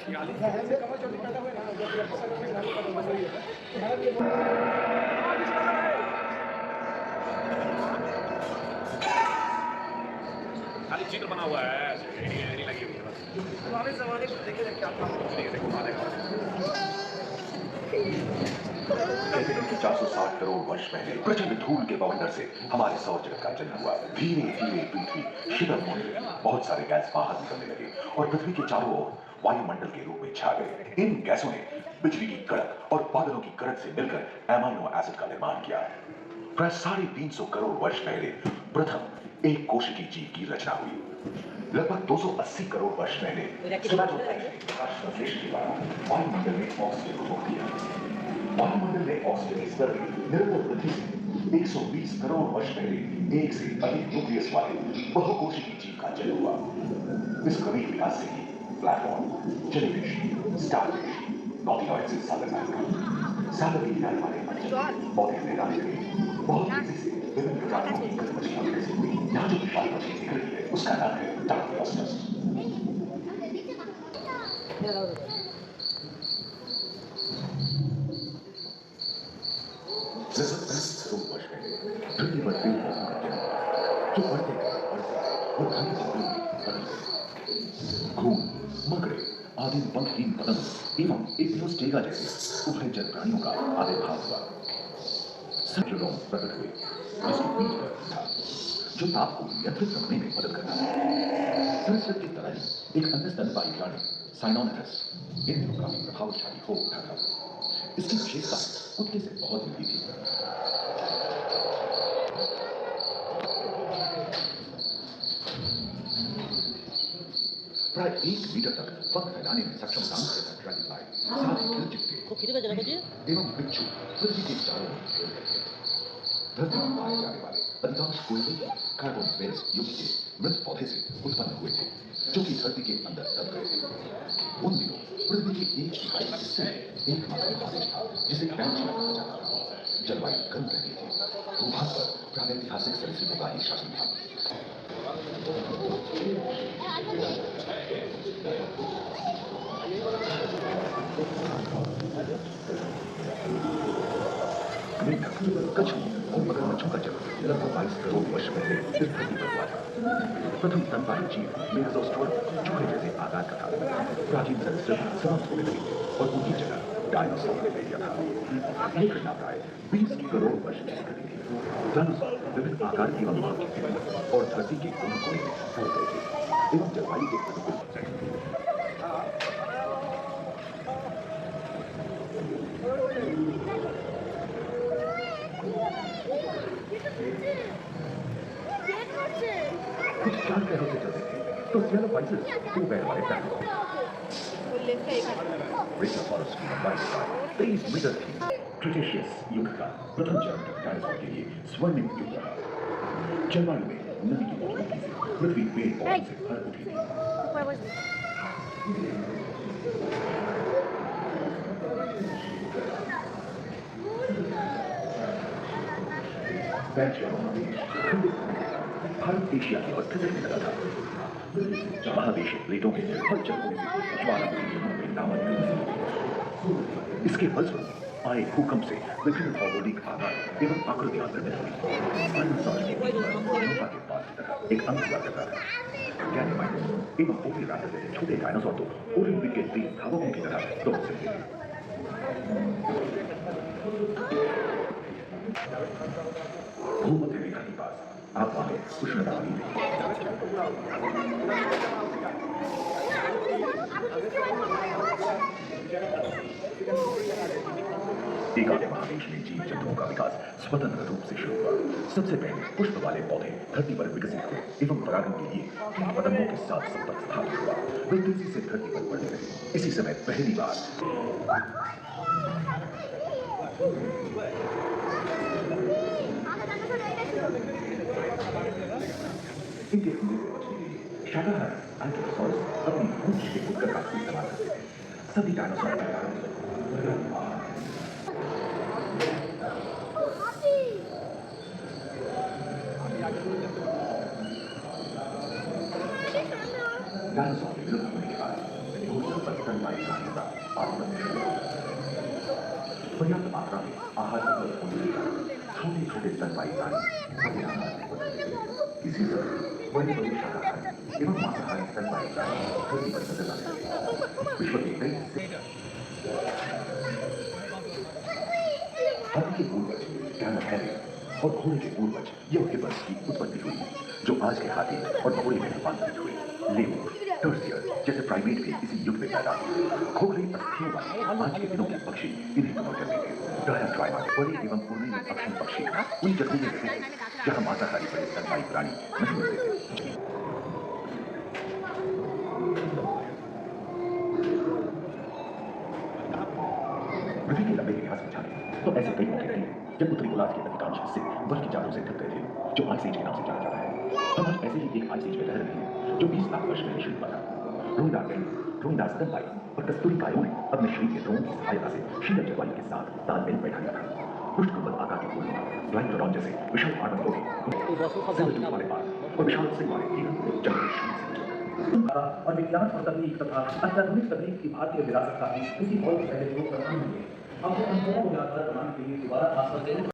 खाली चित्र बना हुआ है, नहीं लगी हुई है बस। पुराने ज़माने को देखे क्या था? देखो मानेगा। कहते हैं कि 460 करोड़ वर्ष पहले प्रचंड धूल के बवंडर से हमारे सौर जगत का जन्म हुआ। धीरे धीरे पृथ्वी शीतल होने लगी, बहुत सारे गैस बाहर निकलने लगे और पृथ्वी के चारों ओर वायुमंडल के रूप में छा गए। इन गैसों ने बिजली की कड़क और बादलों की गरज से मिलकर एमाइनो एसिड का निर्माण किया। प्राय 350 करोड़ वर्ष पहले प्रथम एक कोशिकीय जीव की रचना हुई। लगभग 280 करोड़ वर्ष पहले वायुमंडल में ऑक्सीजन को रोक दिया। वायुमंडल में ऑक्सीजन की स्तर में निरंतर वृद्धि से 120 करोड़ वर्ष पहले एक से अधिक न्यूक्लियस वाले बहुकोशिकीय जीव का जन्म हुआ। इस क्रमिक विकास से ही प्लैंटन, जेलीफिश, स्टारफिश, नॉटिलॉइड से सागर के किनारे वाले पौधे पैदा हुए। बहुत तेजी से विभिन्न प्रजातियों की मछलियां विकसित हुई। यहाँ जो विशाल मछली दिख रही है उसका नाम है डार्विनोस्टस। लगभग 10 करोड़ वर्ष पहले पृथ्वी पर पेड़ पौधों का जन्म हुआ, जो बढ़ते गए वो घने जंगलों में बदल गए। घूम, मकड़े, आदि पंखहीन पतंग एवं एपियोस्टेगा जैसे उभयचर प्राणियों का आविर्भाव हुआ। सज्जनों प्रकट हुए जिसके बीच पर था जो ताप को नियंत्रित रखने में मदद करता है। सरस्वत की तरह ही एक अन्य स्तनपायी प्राणी साइनोमेटस इन दिनों काफी प्रभावशाली हो उठा था। इसकी विशेषता कुत्ते से बहुत मिलती थी। प्राय 1 मीटर तक पंख फैलाने में सक्षम साथ ही एवं बिच्छू पृथ्वी के चारों ओर खेल रहे थे। धरती पर पाए जाने वाले अधिकांश कोयले कार्बन बेस युग के मृत पौधे से उत्पन्न हुए थे, जो कि धरती के अंदर दब गए थे। उन दिनों पृथ्वी के 1/3 हिस्से में एकमात्र प्रदेश था जिसे पैंजिया कहा जाता था। जलवायु गर्म रहती थी। भूभाग पर प्रागैतिहासिक सरीसृपों का ही शासन था। कछुओं और मगरमच्छों का जन्म लगभग 22 करोड़ वर्ष पहले इस धरती पर हुआ था। प्रथम स्तनपायी जीव मेगालोस्टोरम चूहे जैसे आकार का था। प्राचीन सरीसृप समाप्त होने लगे और उनकी जगह डायनासोर ने ले लिया था। ये घटना प्राय 20 करोड़ वर्ष पहले घटी थी। डायनासोर विभिन्न आकार एवं मांग के थे और धरती के कोने कोने में फैल गए थे एवं जलवायु के अनुकूल बन गए थे। कुछ 4 पैरों से चलते थे तो स्फेनोफाइसिस 2 पैर वाले डायनासोर। ब्रेकियोसाउरस की लंबाई 23 मीटर थी। क्रिटेशियस युग का प्रथम चरण तक डायनासोर के लिए स्वर्णिम युग रहा। जलवायु में नदी की मौजूदगी से पृथ्वी पेड़ पौधों से भर उठी थी। पैंजिया महादेश खंडित होने के कारण भारत एशिया की ओर खिसकने लगा था। महादेशीय प्लेटों के हलचल होने से ज्वालामुखी में नामक इसके फलस्वरूप आए भूकंप से विभिन्न भौगोलिक आकार एवं आकृतियां निर्मित हुई। डायनासोर के गुफा के पास की तरह एक अंग हुआ करता था। गैनीमाइट्स एवं ओविराप्टर जैसे छोटे डायनासोर तो ओलंपिक के 3 धावकों की तरह दौड़ सकते थे। भूमध्य रेखा के पास आप वहां उष्णता बनी रही। एकाग्र महादेश में जीव जंतुओं का विकास स्वतंत्र रूप से शुरू हुआ। सबसे पहले पुष्प वाले पौधे धरती पर विकसित हुए एवं परागण के लिए पतंगों के साथ संपर्क स्थापित हुआ। वे तेजी से धरती पर बढ़ने लगे। इसी समय पहली बार इनके हमले से बचने के लिए शाकाहारी एंकिलोसॉरस अपनी पूंछ के उत्कर का इस्तेमाल करते थे। सभी डायनासोर डायनासोर के विलुप्त होने के बाद घोड़दौड़ पर स्तनपायी आहार को मदद होने लगा। छोटे छोटे स्तनपायी प्राणी बड़े आकार में बदल गए। इसी तरह बड़े बड़े शाकाहारी एवं मांसाहारी स्तनपायी प्राणी धरती पर नजर आने लगे। विश्व के कई हिस्से हाथी के पूर्वज कैमल और घोड़े के पूर्वज यवगिबस की उत्पत्ति हुई, जो आज के हाथी और घोड़े में रूपांतरित हुए। लेमूर, टर्सियर जैसे प्राइमेट भी इसी युग में पैदा हुए। खोखले अस्थियों वाले आज के दिनों के पक्षी इन्हीं दोनों जन्मे थे। डायाट्राइमा बड़े एवं पूर्णिम अक्षम पक्षी उन जगहों में रहते थे जहां मांसाहारी बड़े स्तनपायी प्राणी नहीं मिलते थे। पृथ्वी के लंबे इतिहास में जाने तो ऐसे कई मौके थे जब उत्तरी गोलार्ध के अधिकांश हिस्से बर्फ की चादरों से ढक गए थे, जो आइस एज के नाम से जाना जाता है। हम आज ऐसे ही एक आइस एज में रह रहे हैं जो 20 लाख वर्ष पहले शुरू हुआ था। रोहिंदास स्तनपायी और कस्तूरी गायों ने अपने शरीर के ड्रोन की सहायता से शीतल जलवायु के साथ तालमेल बैठा लिया था। पुष्टकुंबल आकार की फूलों ग्लाइकोडॉन जैसे विशाल आर्डन पौधे वाले बाल और विशाल सिंह वाले हीरे जंगली शरीर से और विज्ञान और तकनीक तथा अत्याधुनिक तकनीक की भारतीय विरासत का भी किसी और के पहले लोग प्रधान होंगे। हमने अनुभवों को यादगार बनाने के लिए दोबारा खासकर